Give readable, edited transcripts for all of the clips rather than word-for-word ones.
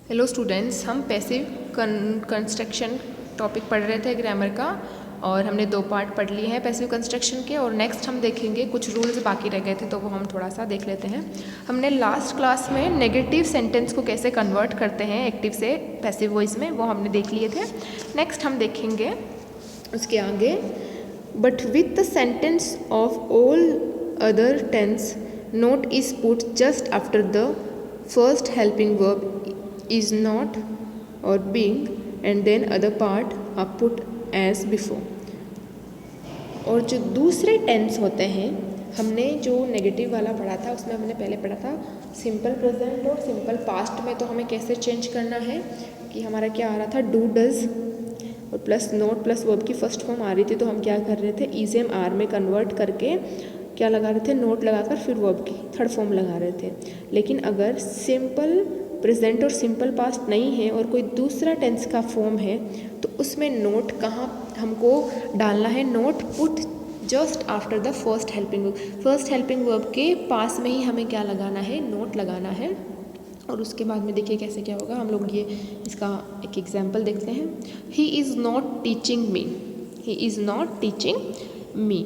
Hello students, हम passive construction topic पढ़ रहे थे ग्रामर का और हमने 2 पार्ट पढ़ लिए हैं पैसिव कंस्ट्रक्शन के। और नेक्स्ट हम देखेंगे कुछ रूल्स बाकी रह गए थे तो वो हम थोड़ा सा देख लेते हैं। हमने लास्ट क्लास में नेगेटिव सेंटेंस को कैसे कन्वर्ट करते हैं एक्टिव से पैसिव वॉइस में, वो हमने देख लिए थे। नेक्स्ट हम देखेंगे उसके आगे, but with the sentence of all other tense not is put just after the first helping verb is not or being and then other part are put as before। और जो दूसरे टेंस होते हैं, हमने जो नेगेटिव वाला पढ़ा था उसमें हमने पहले पढ़ा था सिंपल प्रेजेंट और सिंपल पास्ट में। तो हमें कैसे चेंज करना है कि हमारा क्या आ रहा था, डू डज और प्लस नोट प्लस वर्ब की फर्स्ट फॉर्म आ रही थी, तो हम क्या कर रहे थे, इज एम आर में कन्वर्ट करके क्या लगा रहे थे, नोट लगाकर फिर वर्ब की थर्ड फॉर्म लगा रहे थे। लेकिन अगर सिंपल प्रेजेंट और सिंपल पास्ट नहीं है और कोई दूसरा टेंस का फॉर्म है तो उसमें नोट कहाँ हमको डालना है, note put just after the first helping verb. First helping verb के पास में ही हमें क्या लगाना है, नोट लगाना है। और उसके बाद में देखिए कैसे क्या होगा, हम लोग ये इसका एक एग्जाम्पल देखते हैं। He is not teaching me, he is not teaching me.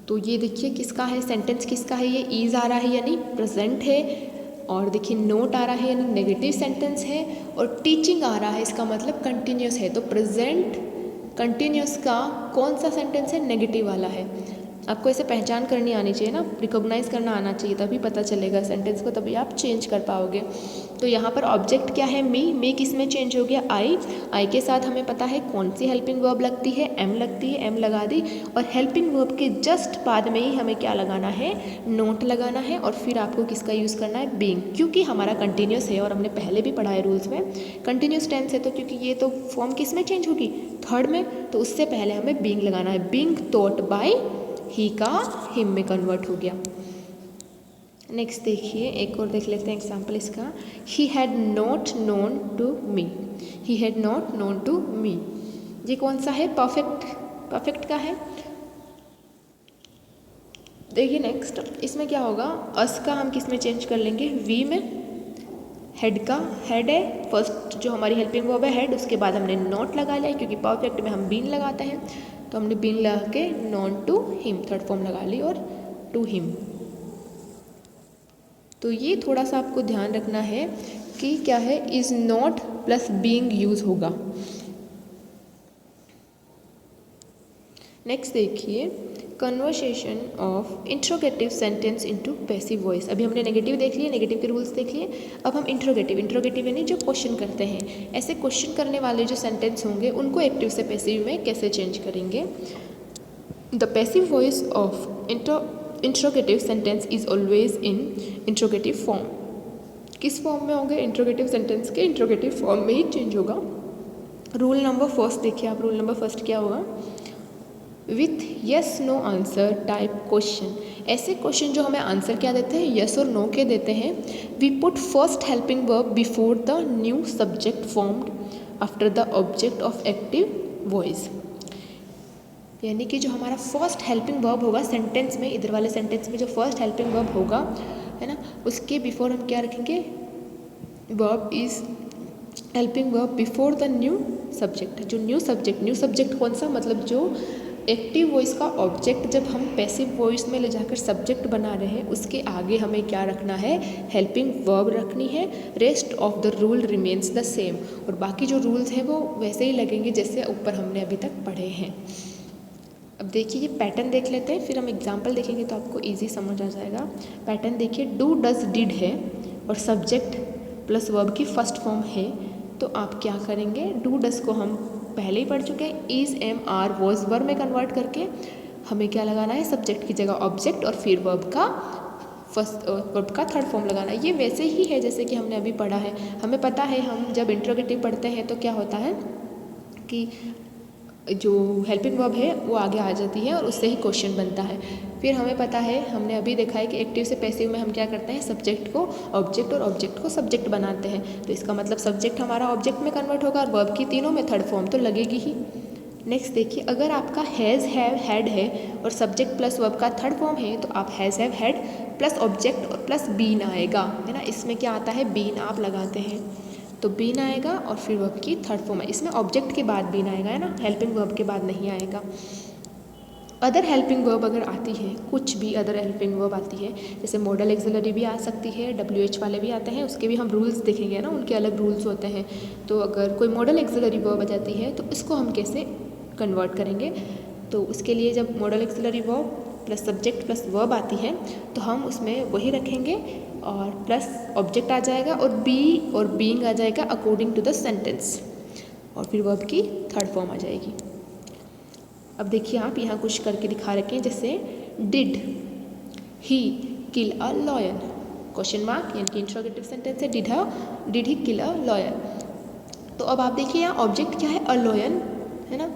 तो ये देखिए किसका है, सेंटेंस किसका है, ये इज़ आ रहा है यानी प्रेजेंट है, और देखिए नोट आ रहा है यानी नेगेटिव सेंटेंस है, और टीचिंग आ रहा है इसका मतलब कंटिन्यूस है। तो प्रेजेंट कंटिन्यूस का कौन सा सेंटेंस है, नेगेटिव वाला है। आपको ऐसे पहचान करनी आनी चाहिए ना, रिकॉग्नाइज करना आना चाहिए, तभी पता चलेगा सेंटेंस को, तभी आप चेंज कर पाओगे। तो यहाँ पर ऑब्जेक्ट क्या है, मी किस में चेंज हो गया, आई के साथ हमें पता है कौन सी हेल्पिंग वर्ब लगती है, एम लगती है, एम लगा दी। और हेल्पिंग वर्ब के जस्ट बाद में ही हमें क्या लगाना है, नोट लगाना है। और फिर आपको किसका यूज़ करना है, बीइंग, क्योंकि हमारा कंटिन्यूस है और हमने पहले भी पढ़ा है रूल्स में, कंटिन्यूस टेंस है तो क्योंकि ये तो फॉर्म किस में चेंज होगी, थर्ड में, तो उससे पहले हमें बीइंग लगाना है। बीइंग टॉट बाय ही का हिम में कन्वर्ट हो गया। नेक्स्ट देखिए एक और देख लेते हैं एग्जाम्पल इसका। He had not known to me, he had not known to me, ये कौन सा है, परफेक्ट का है। देखिए नेक्स्ट इसमें क्या होगा, अस का हम किस में चेंज कर लेंगे, वी में। हेड का, हेड है फर्स्ट जो हमारी हेल्पिंग वर्ब है हेड, उसके बाद हमने नॉट लगा लिया क्योंकि परफेक्ट में हम बीन लगाते हैं, तो हमने बीन लगा के known to him third form लगा ली और टू हिम। तो ये थोड़ा सा आपको ध्यान रखना है कि क्या है, is not plus being use होगा। नेक्स्ट देखिए, conversation of interrogative sentence into passive voice. अभी हमने नेगेटिव देख लिए, नेगेटिव के रूल्स देख लिए, अब हम इंट्रोगेटिव यानी जो क्वेश्चन करते हैं, ऐसे क्वेश्चन करने वाले जो सेंटेंस होंगे उनको एक्टिव से पैसिव में कैसे चेंज करेंगे। The passive voice of interrogative sentence is always in interrogative form. किस फॉर्म में होंगे, इंट्रोगेटिव सेंटेंस के इंट्रोगेटिव फॉर्म में ही चेंज होगा। रूल नंबर फर्स्ट देखिए आप, रूल नंबर फर्स्ट क्या होगा, with yes no answer type question. ऐसे क्वेश्चन जो हमें आंसर क्या देते हैं, यस और नो के देते हैं। We put first helping verb before the new subject formed after the object of active voice. यानी कि जो हमारा फर्स्ट हेल्पिंग वर्ब होगा सेंटेंस में, इधर वाले सेंटेंस में जो फर्स्ट हेल्पिंग वर्ब होगा है ना, उसके बिफोर हम क्या रखेंगे, verb is helping verb before the new subject. जो न्यू सब्जेक्ट कौन सा, मतलब जो एक्टिव वॉइस का ऑब्जेक्ट जब हम पैसिव वॉइस में ले जाकर सब्जेक्ट बना रहे हैं उसके आगे हमें क्या रखना है, हेल्पिंग वर्ब रखनी है। Rest of the rule remains the same, और बाकी जो रूल्स हैं वो वैसे ही लगेंगे जैसे ऊपर हमने अभी तक पढ़े हैं। अब देखिए ये पैटर्न देख लेते हैं, फिर हम एग्जाम्पल देखेंगे तो आपको ईजी समझ आ जाएगा। पैटर्न देखिए, डू डज डिड है और सब्जेक्ट प्लस वर्ब की फर्स्ट फॉर्म है, तो आप क्या करेंगे, डू डज को हम पहले ही पढ़ चुके हैं, is am are was verb में कन्वर्ट करके हमें क्या लगाना है, सब्जेक्ट की जगह ऑब्जेक्ट और फिर वर्ब का थर्ड फॉर्म लगाना है। ये वैसे ही है जैसे कि हमने अभी पढ़ा है। हमें पता है हम जब इंट्रोगेटिव पढ़ते हैं तो क्या होता है कि जो हेल्पिंग वर्ब है वो आगे आ जाती है और उससे ही क्वेश्चन बनता है। फिर हमें पता है, हमने अभी देखा है कि एक्टिव से पैसिव में हम क्या करते हैं, सब्जेक्ट को ऑब्जेक्ट और ऑब्जेक्ट को सब्जेक्ट बनाते हैं। तो इसका मतलब सब्जेक्ट हमारा ऑब्जेक्ट में कन्वर्ट होगा और वर्ब की तीनों में थर्ड फॉर्म तो लगेगी ही। नेक्स्ट देखिए, अगर आपका हैज़ हैव हैड है और सब्जेक्ट प्लस वर्ब का थर्ड फॉर्म है तो आप has have had plus object और प्लस बीन आएगा, है ना। इसमें क्या आता है, बीन आप लगाते हैं। तो बीन आएगा और फिर वर्ब की थर्ड फॉर्म है। इसमें ऑब्जेक्ट के बाद बीन आएगा, है ना, हेल्पिंग वर्ब के बाद नहीं आएगा। अदर हेल्पिंग वर्ब अगर आती है, कुछ भी अदर हेल्पिंग वर्ब आती है, जैसे मॉडल एक्सिलरी भी आ सकती है, WH वाले भी आते हैं, उसके भी हम रूल्स देखेंगे ना, उनके अलग रूल्स होते हैं। तो अगर कोई मॉडल एक्सिलरी वर्ब आ जाती है तो इसको हम कैसे कन्वर्ट करेंगे, तो उसके लिए जब model axillary verb plus subject plus verb आती है तो हम उसमें वही रखेंगे और प्लस ऑब्जेक्ट आ जाएगा और बी और बीइंग आ जाएगा अकॉर्डिंग टू द सेंटेंस, और फिर वर्ब की थर्ड फॉर्म आ जाएगी। अब देखिए आप यहाँ कुछ करके दिखा रखे हैं, जैसे did he kill a lion, question mark, यानी कि इंट्रोगेटिव सेंटेंस है, did he kill a lion. तो अब आप देखिए यहाँ ऑब्जेक्ट क्या है, अ लॉयन, है ना,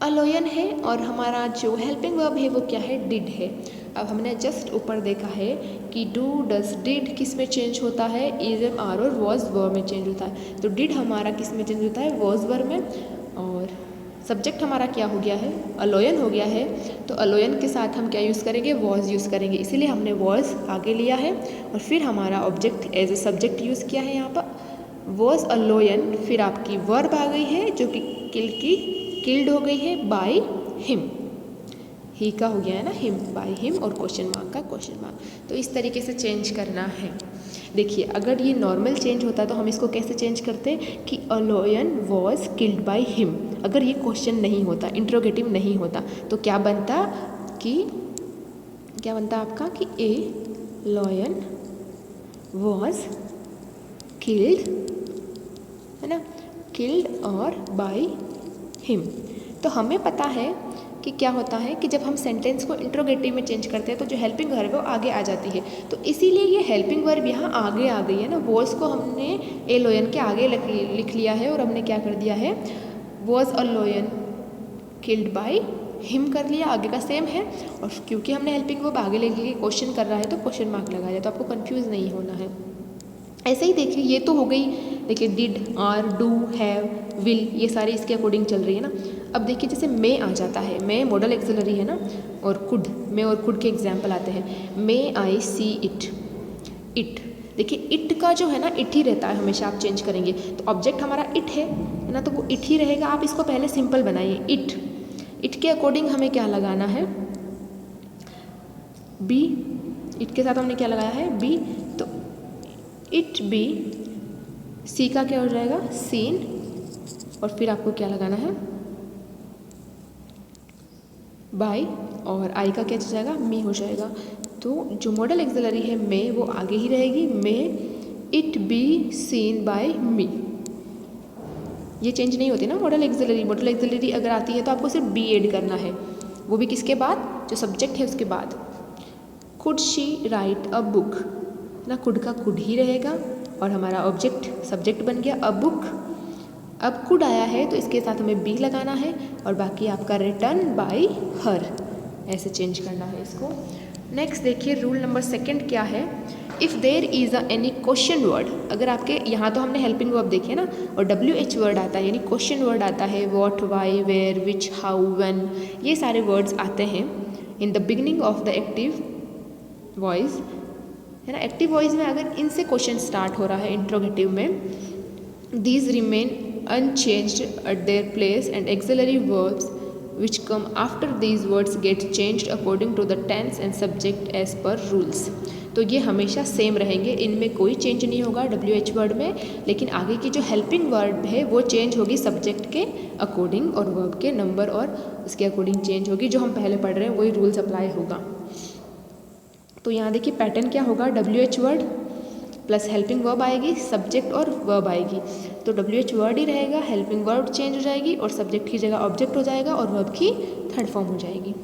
अ लॉयन है, और हमारा जो हेल्पिंग वर्ब है वो क्या है, डिड है। अब हमने जस्ट ऊपर देखा है कि डू डज डिड किस में चेंज होता है, इज एम आर और वॉज वर्ब में चेंज होता है। तो डिड हमारा किस में चेंज होता है, वॉज वर्ब में, और सब्जेक्ट हमारा क्या हो गया है, अलोयन हो गया है। तो अलोयन के साथ हम क्या यूज़ करेंगे, वॉज यूज़ करेंगे, इसीलिए हमने वॉज आगे लिया है। और फिर हमारा object as a subject use किया है यहाँ पर, वॉज अलोयन। फिर आपकी वर्ब आ गई है जो कि किल्ड हो गई है बाय हिम, ही का हो गया है ना हिम, बाय हिम, और क्वेश्चन मार्क का क्वेश्चन मार्क। तो इस तरीके से चेंज करना है। देखिए अगर ये नॉर्मल चेंज होता तो हम इसको कैसे चेंज करते कि a lion was killed by him. अगर ये क्वेश्चन नहीं होता, इंट्रोगेटिव नहीं होता, तो क्या बनता आपका कि ए लॉयन वॉज किल्ड, है ना, किल्ड और बाय हिम। तो हमें पता है कि क्या होता है कि जब हम सेंटेंस को इंट्रोगेटिव में चेंज करते हैं तो जो हेल्पिंग वर्ब है वो आगे आ जाती है। तो इसीलिए ये हेल्पिंग वर्ब यहाँ आगे आ गई है ना, वॉज को हमने ए लॉयन के आगे लिख लिया है और हमने क्या कर दिया है, was a lion killed by him कर लिया, आगे का सेम है। और क्योंकि हमने हेल्पिंग वर्ब आगे लेके क्वेश्चन कर रहा है तो क्वेश्चन मार्क लगाया, तो आपको कन्फ्यूज़ नहीं होना है। ऐसे ही देखिए ये तो हो गई, देखिए did, are, do, have, will, ये सारी इसके अकॉर्डिंग चल रही है ना। अब देखिए जैसे मे आ जाता है, मे मॉडल एक्सिलरी है ना, और कुड, मे और कुड के एग्जाम्पल आते हैं। मे आई सी इट, इट, देखिए इट का जो है ना इट ही रहता है हमेशा, आप चेंज करेंगे तो ऑब्जेक्ट हमारा इट है ना, तो वो इट ही रहेगा। आप इसको पहले सिंपल बनाइए, इट, इट के अकॉर्डिंग हमें क्या लगाना है, बी, इट के साथ हमने क्या लगाया है, बी, तो इट बी, सी का क्या हो जाएगा, सीन, और फिर आपको क्या लगाना है, बाय, और आई का क्या हो जाएगा, मी हो जाएगा। तो जो मॉडल एक्सिलरी है मे वो आगे ही रहेगी, may it be seen by me, ये चेंज नहीं होती ना मॉडल एक्सिलरी। मॉडल एक्सिलरी अगर आती है तो आपको सिर्फ बी ऐड करना है, वो भी किसके बाद, जो सब्जेक्ट है उसके बाद। Could she write a book ना, कुड का कुड ही रहेगा और हमारा ऑब्जेक्ट सब्जेक्ट बन गया अ बुक। अब कुड आया है तो इसके साथ हमें बी लगाना है और बाकी आपका रिटर्न बाय हर, ऐसे चेंज करना है इसको। नेक्स्ट देखिए रूल नंबर सेकंड क्या है, if there is any question word, अगर आपके यहाँ तो हमने हेल्पिंग वर्ब देखी है ना, और WH वर्ड आता है यानी क्वेश्चन वर्ड आता है, what, why, where, which, how, when, ये सारे वर्ड्स आते हैं in the beginning of the active voice, है ना। एक्टिव वॉइस में अगर इनसे क्वेश्चन स्टार्ट हो रहा है इंट्रोगेटिव में, these remain unchanged at their place and auxiliary verbs which come after these words get changed according to the tense and subject as per rules। तो ये हमेशा सेम रहेंगे, इनमें कोई चेंज नहीं होगा WH वर्ड में, लेकिन आगे की जो हेल्पिंग वर्ड है वो चेंज होगी सब्जेक्ट के अकॉर्डिंग और वर्ब के नंबर और उसके अकॉर्डिंग चेंज होगी। जो हम पहले पढ़ रहे हैं वही रूल्स अप्लाई होगा। तो यहाँ देखिए पैटर्न क्या होगा, WH word plus helping verb आएगी, सब्जेक्ट और वर्ब आएगी, तो WH वर्ड ही रहेगा, हेल्पिंग वर्ब चेंज हो जाएगी और सब्जेक्ट की जगह ऑब्जेक्ट हो जाएगा और वर्ब की थर्ड फॉर्म हो जाएगी।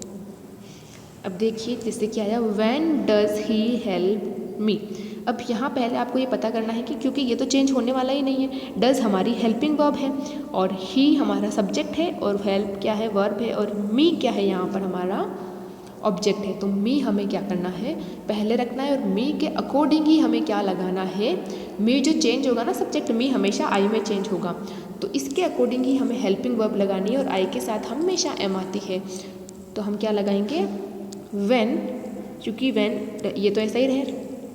अब देखिए जैसे क्या आया, when does he help me. अब यहाँ पहले आपको ये पता करना है कि क्योंकि ये तो चेंज होने वाला ही नहीं है, डज हमारी हेल्पिंग वर्ब है और ही हमारा सब्जेक्ट है और हेल्प क्या है, वर्ब है, और मी क्या है यहाँ पर हमारा ऑब्जेक्ट है। तो मी हमें क्या करना है, पहले रखना है और मी के अकॉर्डिंग ही हमें क्या लगाना है, मी जो चेंज होगा ना सब्जेक्ट, मी हमेशा आई में चेंज होगा, तो इसके अकॉर्डिंग ही हमें हेल्पिंग वर्ब लगानी है और आई के साथ हमेशा एम आती है। तो हम क्या लगाएंगे, व्हेन, क्योंकि व्हेन ये तो ऐसा ही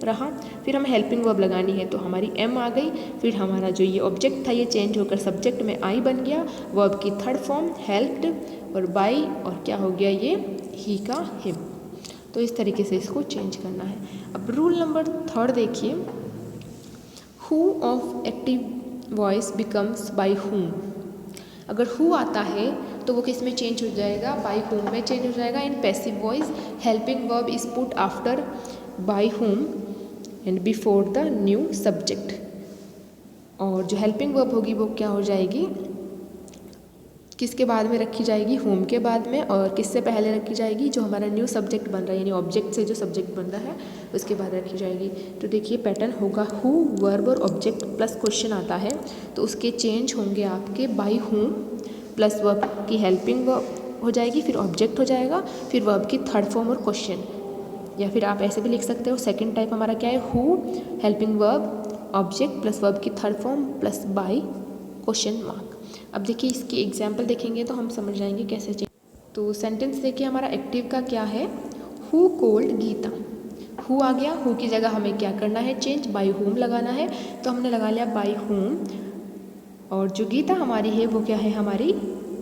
रहा। फिर हमें हेल्पिंग वर्ब लगानी है तो हमारी एम आ गई। फिर हमारा जो ये ऑब्जेक्ट था ये चेंज होकर सब्जेक्ट में आई बन गया। वर्ब की थर्ड फॉर्म हेल्प्ड और बाई, और क्या हो गया ये ही का हिम। तो इस तरीके से इसको चेंज करना है। अब रूल नंबर 3 देखिए, who of active voice becomes by हुम। अगर हु आता है तो वो किस में चेंज हो जाएगा, बाई हुम में चेंज हो जाएगा। In passive voice helping verb is put after by whom and before the new subject. और जो हेल्पिंग वर्ब होगी वो क्या हो जाएगी, किसके बाद में रखी जाएगी, होम के बाद में। और किससे पहले रखी जाएगी, जो हमारा न्यू सब्जेक्ट बन रहा है यानी ऑब्जेक्ट से जो सब्जेक्ट बन रहा है उसके बाद रखी जाएगी। तो देखिए पैटर्न होगा, हु वर्ब और ऑब्जेक्ट प्लस क्वेश्चन आता है तो उसके चेंज होंगे आपके बाई हुम प्लस वर्ब की हेल्पिंग वर्ब हो जाएगी, फिर ऑब्जेक्ट हो जाएगा, फिर वर्ब की थर्ड फॉर्म और क्वेश्चन। या फिर आप ऐसे भी लिख सकते हो, सेकेंड टाइप हमारा क्या है, who helping verb object plus verb की third form plus by question mark. अब देखिए इसकी एग्जाम्पल देखेंगे तो हम समझ जाएंगे कैसे चेंज। तो सेंटेंस देखिए हमारा एक्टिव का क्या है, हु कोल्ड गीता। हु आ गया, हु की जगह हमें क्या करना है, चेंज बाई होम लगाना है। तो हमने लगा लिया बाई होम। और जो गीता हमारी है वो क्या है, हमारी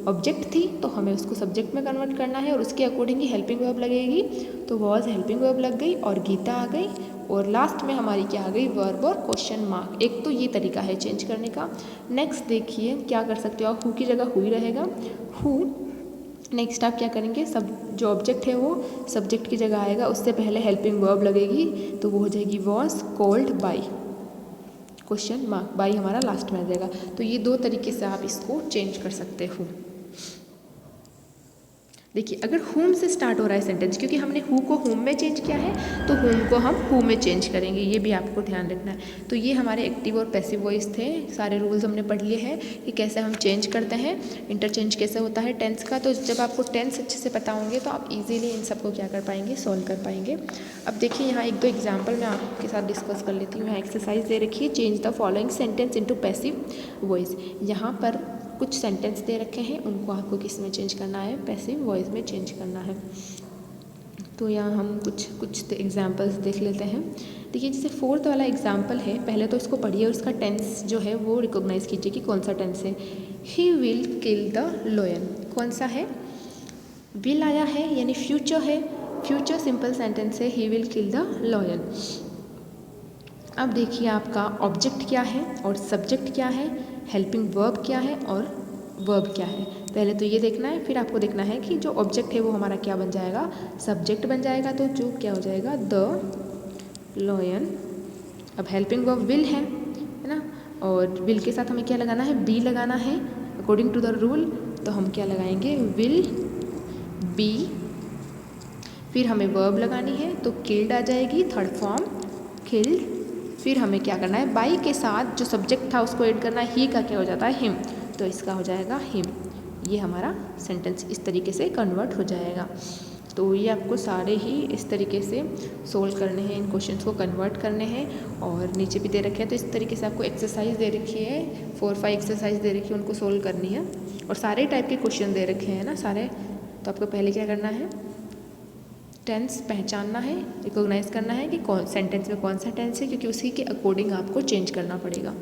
ऑब्जेक्ट थी तो हमें उसको सब्जेक्ट में कन्वर्ट करना है और उसके अकॉर्डिंग ही हेल्पिंग वर्ब लगेगी। तो वॉज हेल्पिंग वर्ब लग गई और गीता आ गई और लास्ट में हमारी क्या आ गई, वर्ब और क्वेश्चन मार्क। एक तो ये तरीका है चेंज करने का। नेक्स्ट देखिए क्या कर सकते हो आप, हु की जगह हु ही रहेगा, हु। नेक्स्ट आप क्या करेंगे, सब जो ऑब्जेक्ट है वो सब्जेक्ट की जगह आएगा, उससे पहले हेल्पिंग वर्ब लगेगी तो वो हो जाएगी was cold by question mark, by हमारा लास्ट में आ जाएगा। तो ये दो तरीके से आप इसको चेंज कर सकते हो। देखिए अगर होम से स्टार्ट हो रहा है सेंटेंस, क्योंकि हमने हु को होम में चेंज किया है तो होम को हम हु में चेंज करेंगे, ये भी आपको ध्यान रखना है। तो ये हमारे एक्टिव और पैसिव वॉइस थे, सारे रूल्स हमने पढ़ लिए हैं कि कैसे हम चेंज करते हैं, इंटरचेंज कैसे होता है टेंस का। तो जब आपको टेंस अच्छे से पता होंगे तो आप इजीली इन सबको क्या कर पाएंगे, सॉल्व कर पाएंगे। अब देखिए यहाँ एक दो एग्जाम्पल मैं आपके साथ डिस्कस कर लेती हूँ। यहाँ एक्सरसाइज दे रखी है, change the following sentence into passive voice. यहाँ पर कुछ सेंटेंस दे रखे हैं, उनको आपको किस में चेंज करना है, पैसिव वॉइस में चेंज करना है। तो यहाँ हम कुछ एग्जांपल्स देख लेते हैं। देखिए जैसे फोर्थ वाला एग्जांपल है, पहले तो इसको पढ़िए और उसका टेंस जो है वो रिकॉग्नाइज कीजिए कि कौन सा टेंस है। He will kill the lion, कौन सा है, विल आया है यानी फ्यूचर है, फ्यूचर सिंपल सेंटेंस है, he will kill the lion. अब देखिए आपका ऑब्जेक्ट क्या है और सब्जेक्ट क्या है, हेल्पिंग वर्ब क्या है और वर्ब क्या है। पहले तो ये देखना है, फिर आपको देखना है कि जो ऑब्जेक्ट है वो हमारा क्या बन जाएगा, सब्जेक्ट बन जाएगा। तो जो क्या हो जाएगा, द लॉयन। अब हेल्पिंग वर्ब विल है ना, और विल के साथ हमें क्या लगाना है, बी लगाना है अकॉर्डिंग टू द रूल। तो हम क्या लगाएंगे, विल बी। फिर हमें वर्ब लगानी है तो किल्ड आ जाएगी, थर्ड फॉर्म किल्ड। फिर हमें क्या करना है, बाई के साथ जो सब्जेक्ट था उसको ऐड करना है, ही का क्या हो जाता है, हिम। तो इसका हो जाएगा हिम। ये हमारा सेंटेंस इस तरीके से कन्वर्ट हो जाएगा। तो ये आपको सारे ही इस तरीके से सोल्व करने हैं, इन क्वेश्चंस को कन्वर्ट करने हैं। और नीचे भी दे रखे हैं तो इस तरीके से आपको एक्सरसाइज दे रखी है, 4-5 एक्सरसाइज दे रखी है, उनको सोल्व करनी है। और सारे टाइप के क्वेश्चन दे रखे हैं ना सारे। तो आपको पहले क्या करना है, टेंस पहचानना है, रिकॉग्नाइज करना है कि कौन सेंटेंस में कौन सा टेंस है, क्योंकि उसी के अकॉर्डिंग आपको चेंज करना पड़ेगा।